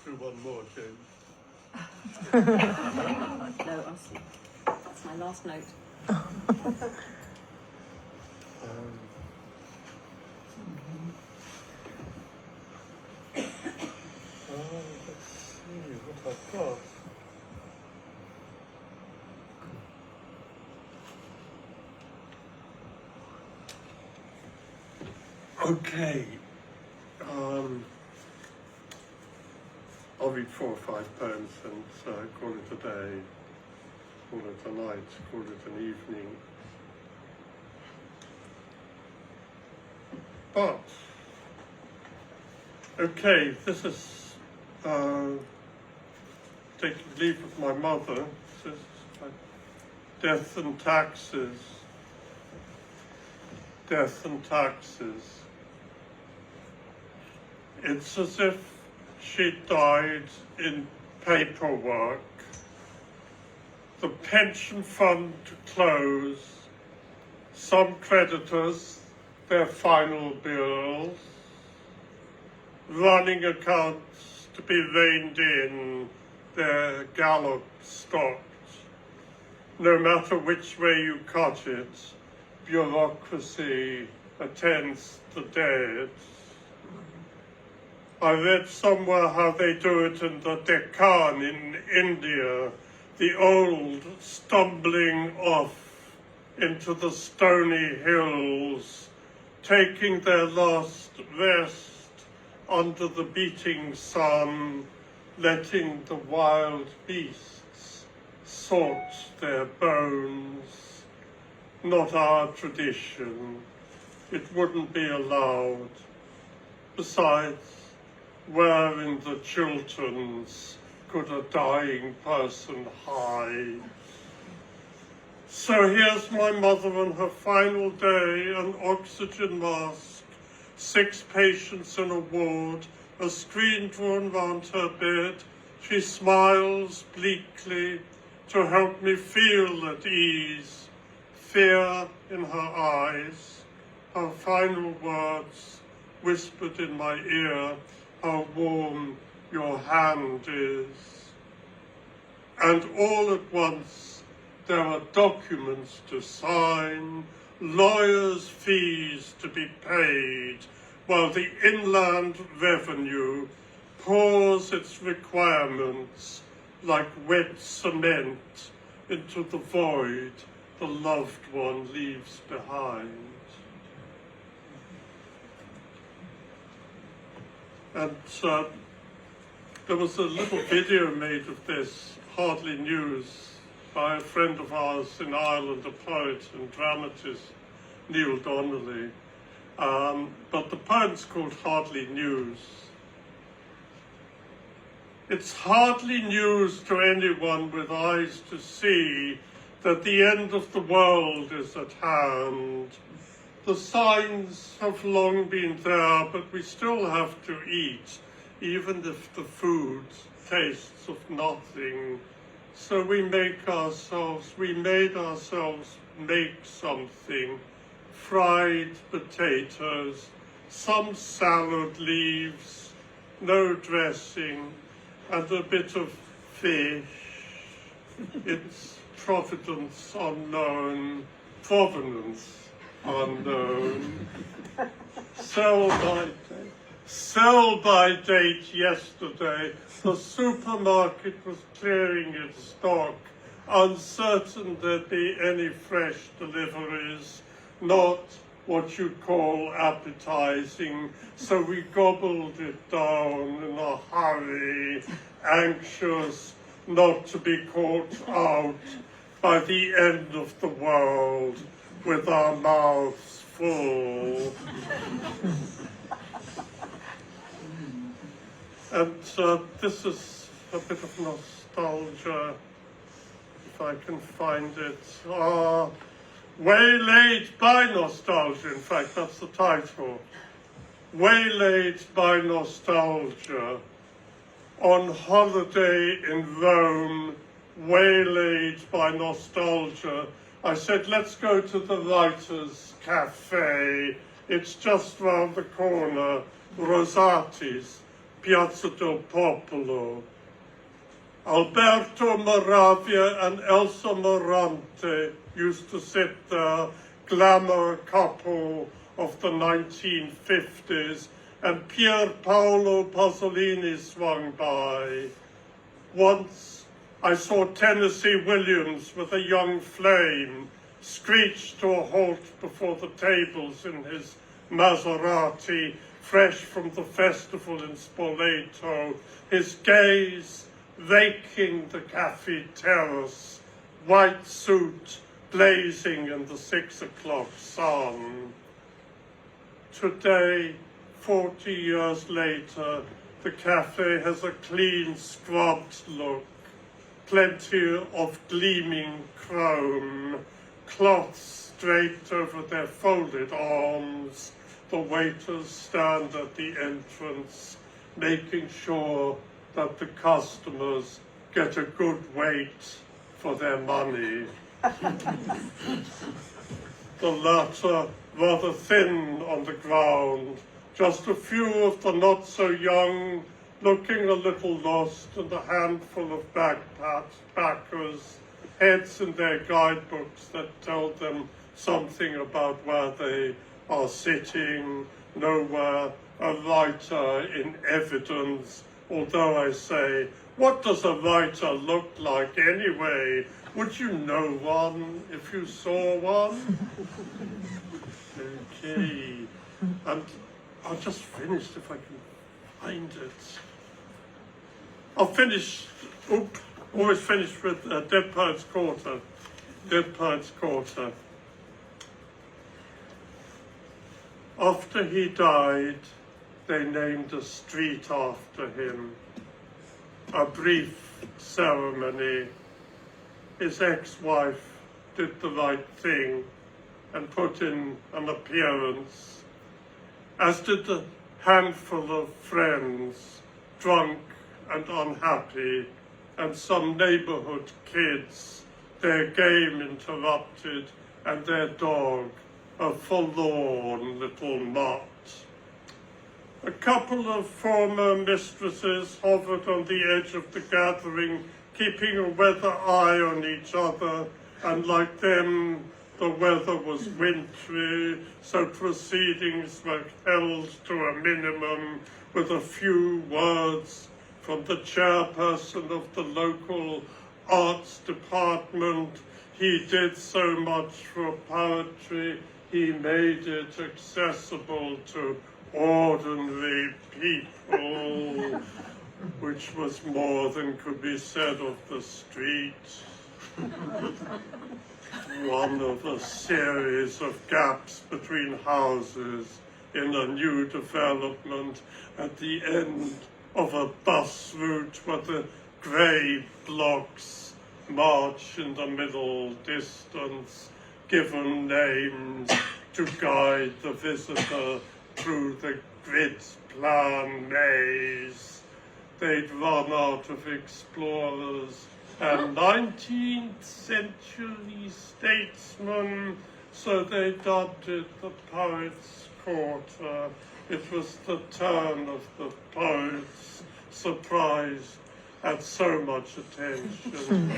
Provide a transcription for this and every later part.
do one more, James. No, I'll see. That's my last note. Let's see what I've got. Okay. I'll read 4 or 5 poems and call it a day, call it a night, call it an evening. But, okay, this is taking leave of my mother. This is death and taxes. Death and taxes. It's as if she died in paperwork. The pension fund to close, some creditors, their final bills, running accounts to be reined in, their gallop stopped. No matter which way you cut it, bureaucracy attends the dead. I read somewhere how they do it in the Deccan in India, the old stumbling off into the stony hills, taking their last rest under the beating sun, letting the wild beasts sort their bones. Not our tradition. It wouldn't be allowed. Besides, where in the Chilterns could a dying person hide? So here's my mother on her final day, an oxygen mask, 6 patients in a ward, a screen drawn round her bed. She smiles bleakly to help me feel at ease, fear in her eyes, her final words whispered in my ear, how warm your hand is. And all at once there are documents to sign, lawyers' fees to be paid, while the Inland Revenue pours its requirements like wet cement into the void the loved one leaves behind. And there was a little video made of this, Hardly News, by a friend of ours in Ireland, a poet and dramatist, Neil Donnelly. But the poem's called Hardly News. It's hardly news to anyone with eyes to see that the end of the world is at hand. The signs have long been there, but we still have to eat, even if the food tastes of nothing. So we made ourselves make something, fried potatoes, some salad leaves, no dressing, and a bit of fish. It's provenance unknown. Sell by date yesterday. The supermarket was clearing its stock, uncertain there'd be any fresh deliveries, not what you'd call appetizing, so we gobbled it down in a hurry, anxious not to be caught out by the end of the world with our mouths full. And this is a bit of nostalgia, if I can find it. Waylaid by Nostalgia, in fact, that's the title. Waylaid by Nostalgia, on holiday in Rome, waylaid by nostalgia. I said, let's go to the Writers' Cafe. It's just round the corner, Rosati's. Piazza del Popolo. Alberto Moravia and Elsa Morante used to sit there, glamour couple of the 1950s, and Pier Paolo Pasolini swung by. Once I saw Tennessee Williams with a young flame screech to a halt before the tables in his Maserati, fresh from the festival in Spoleto, his gaze raking the cafe terrace, white suit blazing in the 6 o'clock sun. Today, 40 years later, the cafe has a clean, scrubbed look, plenty of gleaming chrome, cloths draped over their folded arms. The waiters stand at the entrance, making sure that the customers get a good weight for their money. The latter rather thin on the ground, just a few of the not-so-young looking a little lost, and a handful of backpackers, heads in their guidebooks that tell them something about where they are sitting, nowhere a writer in evidence, although I say, what does a writer look like anyway? Would you know one if you saw one? Okay, and I'll just finish if I can find it. I'll finish, always finish with Dead Poets Quarter. Dead Poets Quarter. After he died, they named a street after him. A brief ceremony. His ex-wife did the right thing and put in an appearance, as did a handful of friends, drunk and unhappy, and some neighborhood kids, their game interrupted, and their dog, a forlorn little mutt. A couple of former mistresses hovered on the edge of the gathering, keeping a weather eye on each other, and like them, the weather was wintry, so proceedings were held to a minimum, with a few words from the chairperson of the local arts department. He did so much for poetry, he made it accessible to ordinary people, which was more than could be said of the street. One of a series of gaps between houses in a new development at the end of a bus route where the grey blocks march in the middle distance, given names to guide the visitor through the grid plan maze. They'd run out of explorers and 19th century statesmen, so they dubbed it the Poets' Quarter. It was the turn of the poets, surprised at so much attention.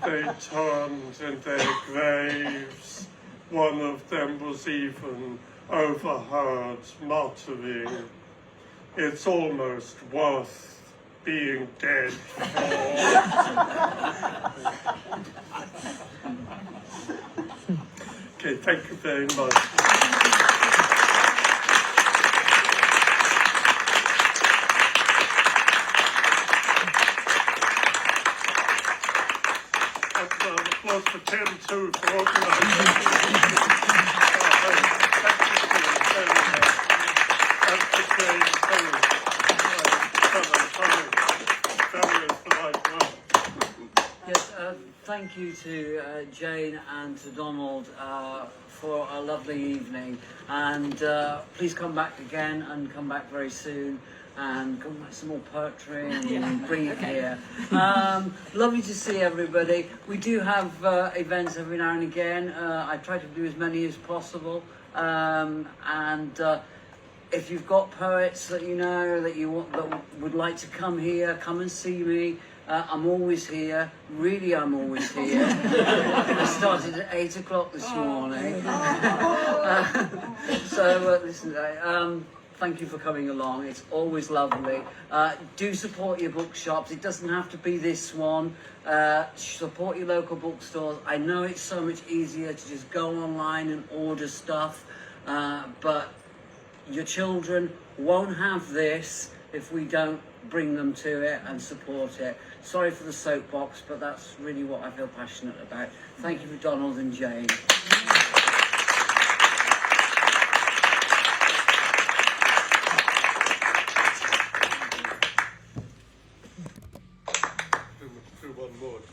They turned in their graves. One of them was even overheard muttering, "It's almost worth being dead for." Okay, thank you very much. Applause for Tim too for organising. Yes, thank you to Jane and to Donald for a lovely evening, and please come back again and come back very soon and come back some more poetry and bring it here. Lovely to see everybody. We do have events every now and again. I try to do as many as possible, and if you've got poets that you know that you want, that would like to come here, come and see me. I'm always here. Really, I'm always here. I started at 8 o'clock this morning. Listen, thank you for coming along. It's always lovely. Do support your bookshops. It doesn't have to be this one. Support your local bookstores. I know it's so much easier to just go online and order stuff, but your children won't have this if we don't bring them to it and support it. Sorry for the soapbox, but that's really what I feel passionate about. Thank you for Donald and Jane.